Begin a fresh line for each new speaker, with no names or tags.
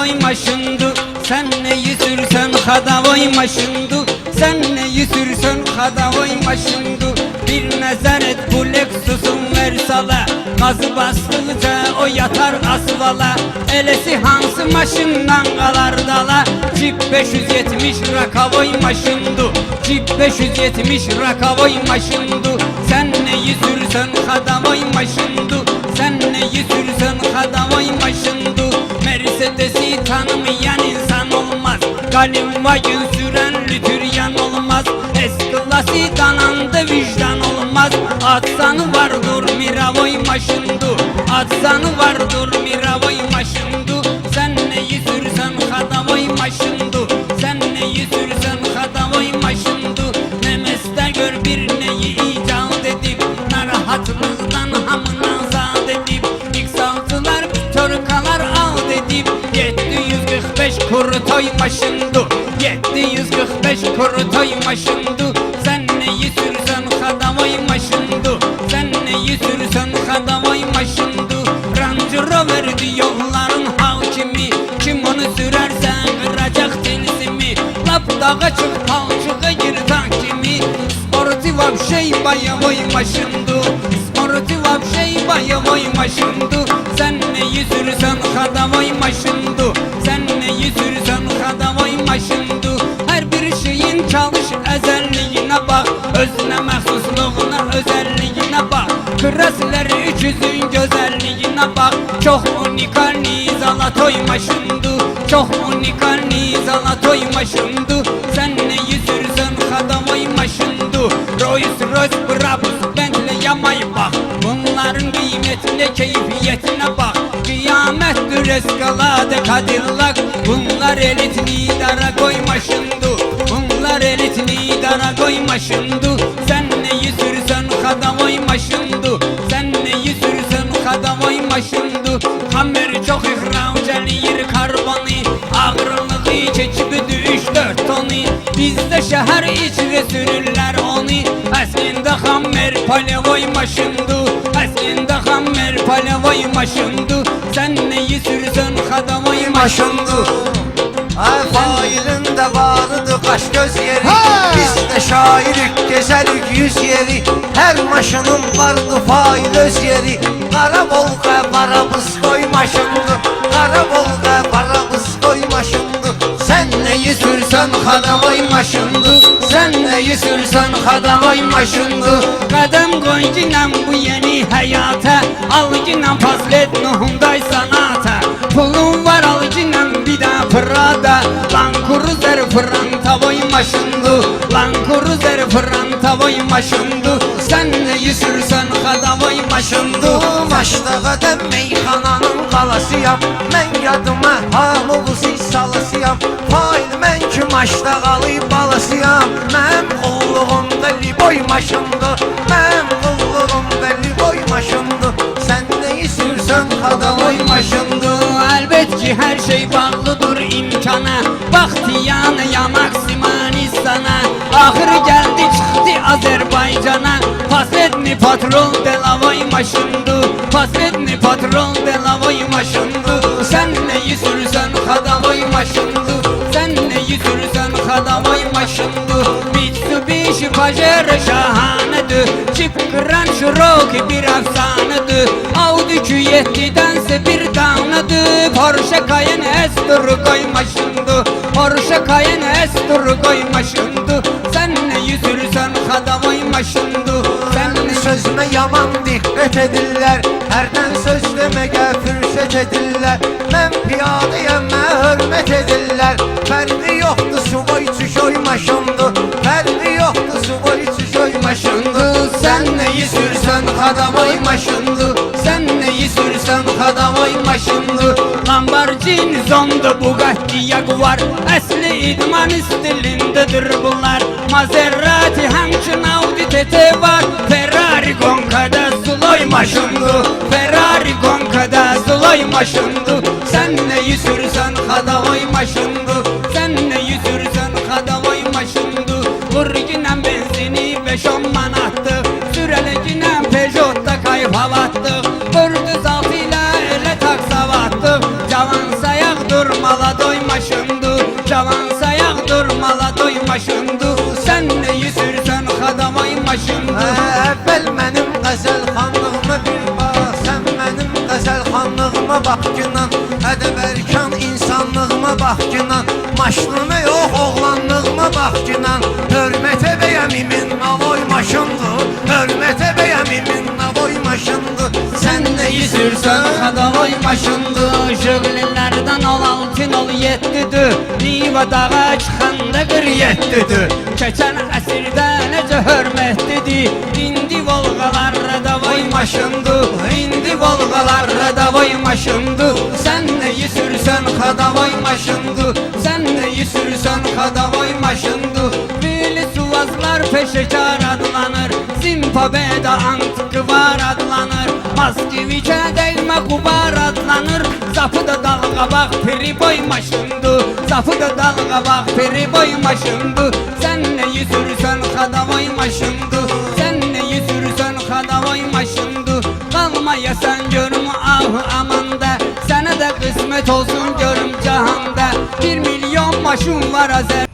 Hadavoy maşındu, sen neyi sürsen hadavoy maşındu, sen neyi sürsen hadavoy maşındu. Bir nezar et bu Lexus'un Versala, gazı bastıkça o yatar asfala. Elesi hansı maşından kalar dala, Jeep 570 rakavoy maşındu, Jeep 570 rakavoy maşındu. Sen neyi sürsen hadavoy maşındu, sen neyi sürsen hadavoy maşındu. Mercedes'i tanımayan insan olmaz, Galimvay'ı süren lütüryan olmaz. S-Class'i dananda vicdan olmaz. Atsanı vardır miravoy maşındu, atsanı vardır miravoy maşındu. Sen neyi sürsen hadavoy maşındu, sen neyi sürsen hadavoy maşındu. Nemeste gör bir neyi icat edip, narahatlıktan hamına azad edip, X6'lar Torkalar al edip, 745 kurutoy maşındu, 745 kurutoy maşındu. Sen neyi sürsen hadavoy maşındu, sen neyi sürsen hadavoy maşındu. Range Rover yolların hakimi, kim onu sürerse kıracak tilsimi. Lap dağa çık palçığa gir takimi. Sportiva bir şey bayavoy maşındu, sportiva bir şey bayavoy maşındu. Sen neyi sürsen hadavoy maşındu, sen neyi sürsen hadavoy maşındu. Her bir şeyin çalış özelliğine bak, özüne mahsusluğuna özelliğine bak. Krasler 300'ün güzelliğine bak. Çok unikal Zalatoy maşındu, çok unikal Zalatoy maşındu. Sen neyi sürsen hadavoy maşındu. Rolls Royce, Brabus, Bentley yamay bak. Bunların kıymetine keyfiyetine bak. Kıyamettir Escalade Cadillac. Bunlar elitini dara koymaşındu, bunlar elitini dara koymaşındu. Sen neyi sürsen hadavoy maşındu, sen neyi sürsen hadavoy maşındu. Hammer çok ihraceliyir karboni, ağırlığı çekibidi 3-4 toni. Bizde şehir içre sürürler onu. Aslında hammer palevoy maşındu, aslında hammer palevoy maşındu. Sen neyi sürsen hadavoy maşındu.
Ay failinde vardı kaş göz yeri, biz de şairik gezerik yüz yeri. Her maşının vardı fail öz yeri. Kara volga paramız koymaşındı, kara volga paramız koymaşındı.
Sen neyi sürsen hadavoy maşındu, sen neyi sürsen hadavoy maşındu. Kadem koy ginem bu yeni hayata, al ginem fazlet Hyundai Sonata. Pulun var al ginem bir daha Prada, Land Cruiser Frantavoy maşındu, Land Cruiser Frantavoy maşındu. Sen neyi sürsen hadavoy maşındu.
Maşta kadem meyxananın qalasıyam, mən yadıma hamıvızı salasıyam. Fail mən ki maşta qalıyıb balasıyam. Mənim qulluğumda liboy maşındı, mənim qulluğumda liboy maşındı. Sən neyi sürsən hadavoy maşındı.
Elbet ki her şey bağlıdır imkana, Baxtiyanı ya Maksimanistan'a. Ahır geldi çıktı Azerbaycan'a. Pasletni patrol delavoy maşındu, pasletni patrol delavoy maşındu. Sen neyi sürsen hadavoy maşındu, sen neyi sürsen hadavoy maşındu. Mitsubishi Pajero şahanedir, Jeep Grand Cherokee bir efsanedir. Audi Q7'dense bir tanedir. Porsche Cayenne S-Tur koymaşındı, Porsche Cayenne S-Tur koymaşındı. Sen neyi sürsen hadavoy maşındı, sen neyi
Sözüme yaman dikkat edirlər, hərdən söz deməyə fürsət edirlər. Mən piyadəyəm, mənə hörmət edirlər. Fərqi yoxdur suvoy çüşoy maşındı, fərqi yoxdur suvoy çüşoy maşındı.
Sen neyi sürsen hadavoy maşındı, sen neyi sürsen hadavoy maşındı. Lamborghini Zonda, Bugatti Jaguar, əsli idman stilindedir bunlar. Maserati həmçin Audi TT var, Ferrari Gonka'da Suloy maşındı, Ferrari Gonka'da Suloy maşındı. Sen neyi sürsen hadavoy maşındı, sen neyi sürsen hadavoy maşındı. Vur ginem benzini 5-10 manattı, sürele ginem Peugeot'da kayıp havattı. 406 ile ele taksavattık, cavan sayak durmalar. maşındı.
Əvvəl mənim qəzəl xanlığıma bir bax, sən mənim qəzəl xanlığıma bax günan, ədəb ərkan insanlığıma bax günan, maşınıma yox oğlanlığıma bax günan, hörmətə bəyəmimin navoy maşındı, hörmətə bəyəmimin navoy maşındı.
Sen neyi sürsen Xadavoy maşındı. Şöglinlerden 16-17'dü. Niva dağa çıxanda 47'dü. Keçən əsrdə necə hörmətlidir. İndi Volqalar Radavoy maşındı. İndi Volqalar Radavoy maşındı. Sen neyi sürsen Xadavoy maşındı. Sen neyi sürsen Xadavoy maşındı. Vili suvazlar peşekar adlanır. Zimbabwe'da Antikvar adlanır. Moskviçə dəymə Qubar adlanır. Zapı da dalga bak Periboy maşındı. Zapı da dalga bak Periboy maşındı. Sen neyi sürsen Xadavoy maşındı. Sen neyi sürsen Xadavoy maşındı. Qalmaya sen görüm ahı amanda. Sənə də qismət olsun görüm cahanda. 1 milyon maşın var Azər